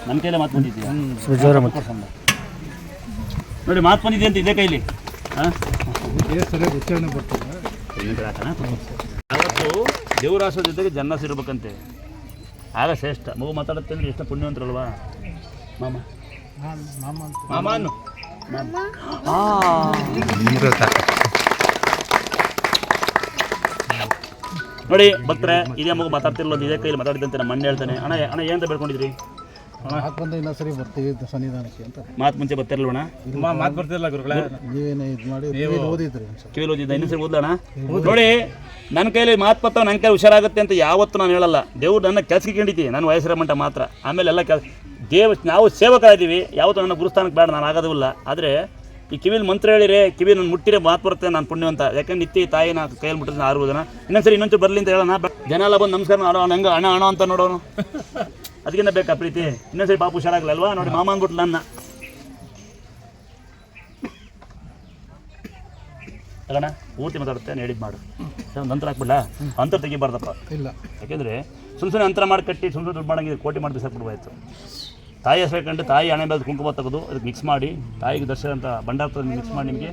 ನನ್ನ ಕೈಲೇ ಮಾತು ಬಂದಿದ್ದೀಯಾ ನೋಡಿ, ಮಾತು ಬಂದಿದೆ ಅಂತ ಇದೇ ಕೈಲಿ. ಯಾವತ್ತು ದೇವರಾಸ ಜೊತೆಗೆ ಜನ್ನ ಸೇರ್ಬೇಕಂತೆ, ಆಗ ಶ್ರೇಷ್ಠ. ಮಗು ಮಾತಾಡುತ್ತೆ ಅಂದರೆ ಎಷ್ಟು ಪುಣ್ಯವಂತರಲ್ವಾ? ಮಾಮ ಮಾಮ ಅನ್ನು ನೋಡಿ ಭಕ್ತರೆ, ಇದೇ ಮಗು ಮಾತಾಡ್ತಿರ್ಲೋದು ಇದೇ ಕೈಲಿ ಮಾತಾಡಿದಂತೆ ನಮ್ಮ ಅಣ್ಣ ಹೇಳ್ತಾನೆ. ಅಣ್ಣ ಅಣ್ಣ ಏನಂತ ಬೇಡ್ಕೊಂಡಿದ್ರಿ? ಇನ್ನೊಂದ್ಸರಿ ಬರ್ತೀವಿ ಸನ್ನಿಧಾನಕ್ಕೆ ಅಂತ. ಮಾತು ಮುಂಚೆ ಬರ್ತಿರ್ಲಣ್ಣ? ಮಾತು ಬರ್ತಿರಲ್ಲ ಗುರುಗಳೇ, ನೀವೇನೇ ಇದು ಮಾಡಿ ಓದಿದ್ರಿ ಕಿವಿಲಿ ಓದಿದ್ದ ಇನ್ನೊಂದ್ಸರಿ ಓದೋಣ. ನೋಡಿ, ನನ್ನ ಕೈಲಿ ಮಾತು ಬರ್ತಾವೆ, ನನ್ನ ಕೈ ಹುಷಾರಾಗುತ್ತೆ ಅಂತ ಯಾವತ್ತೂ ನಾನು ಹೇಳಲ್ಲ. ದೇವ್ರು ನನ್ನ ಕೆಲಸಕ್ಕೆ ಕಂಡಿದ್ದೀವಿ, ನಾನು ವಯಸ್ಸಿರ ಮಟ್ಟ ಮಾತ್ರ. ಆಮೇಲೆ ಎಲ್ಲ ನಾವು ಸೇವಕರಾದ್ದೀವಿ, ಯಾವತ್ತೂ ನನ್ನ ಗುರುಸ್ಥಾನಕ್ಕೆ ಬೇಡ, ನಾನು ಆಗೋದಿಲ್ಲ. ಆದರೆ ಈ ಕಿವಿಲಿ ಮಂತ್ರ ಹೇಳಿರಿ, ಕಿವಿ ನನ್ನ ಮುಟ್ಟಿರೆ ಮಾತು ಬರುತ್ತೆ, ನಾನು ಪುಣ್ಯವಂತ. ಯಾಕಂದ್ರೆ ನಿತ್ಯ ತಾಯಿ ನಾನು ಕೈಯಲ್ಲಿ ಮುಟ್ಟಿದ್ರೆ 6 ಜನ. ಇನ್ನೊಂದ್ಸರಿ ಬರಲಿ ಅಂತ ಹೇಳೋಣ. ಜನ ಎಲ್ಲ ಬಂದು ನಮಸ್ಕಾರ ಮಾಡೋಣ, ಹಂಗೆ ಅಣ್ಣ ಅಣ್ಣ ಅಂತ ನೋಡೋನು. ಅದಕ್ಕಿಂತ ಬೇಕಾ ಪ್ರೀತಿ? ಇನ್ನೊಂದ್ಸರಿ ಪಾಪ ಹುಷಾರಾಗಲ್ಲ ಅಲ್ವಾ? ನೋಡಿ, ಮಾಮ ಅಂದ್ಬಿಟ್ಲು ನನ್ನ. ತಗೋಣ, ಪೂರ್ತಿ ಮಾತಾಡುತ್ತೆ, ಹೇಳಿದ್ ಮಾಡು. ನಂತರ ಹಾಕ್ಬಿಡ್ಲ? ಅಂತರ ತೆಗಿಬಾರ್ದಪ್ಪ. ಇಲ್ಲ, ಯಾಕೆಂದರೆ ಸುಮ್ಮನೆ ಅಂತರ ಮಾಡಿ ಕಟ್ಟಿ ಸುಮ್ಮನೆ ದುಡ್ಡು ಮಾಡಂಗಿದ್ರೆ ಕೋಟಿ ಮಾಡಿ ಬಿಸಾಕ್ಬಿಡ್ಬಾಯ್ತು. ತಾಯಿ ಹೆಸರು ಕಂಡು ತಾಯಿ ಹಣೆ ಮೇಲೆ ಕುಂಕುಮ ತೆಗೆದು ಅದಕ್ಕೆ ಮಿಕ್ಸ್ ಮಾಡಿ ತಾಯಿಗೆ ದರ್ಶನ ಅಂತ ಭಂಡಾರ ಮಿಕ್ಸ್ ಮಾಡಿ ನಿಮಗೆ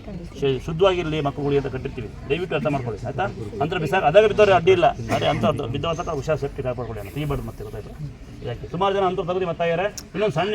ಶುದ್ಧವಾಗಿರಲಿ ಮಕ್ಕಳುಗಳಿಗೆ ಅಂತ ಕಟ್ಟಿರ್ತೀವಿ. ದಯವಿಟ್ಟು ಅರ್ಥ ಮಾಡ್ಕೊಳ್ಳಿ, ಆಯ್ತಾ? ಅಂತರ ಬಿಸಾಕ ಅದಾಗ ಬಿದ್ದವ್ರೆ ಅಡ್ಡಿ ಇಲ್ಲ, ಅದೇ ಅಂತ ಬಿದ್ದವ ಹುಷಾರು ಸೇಫ್ಟಿ ಕಾಪಾಡ್ಕೊಳ್ಳಿ. ತೆಗಿಬಾರ್ದು ಮತ್ತೆ, ಗೊತ್ತಾಯ್ತು? ಯಾಕೆ ಸುಮಾರು ಜನ ಅಂತರ ತೆಗೆದು ಮತ್ತಾಗ್ಯಾರೆ. ಇನ್ನೊಂದು ಸಣ್ಣ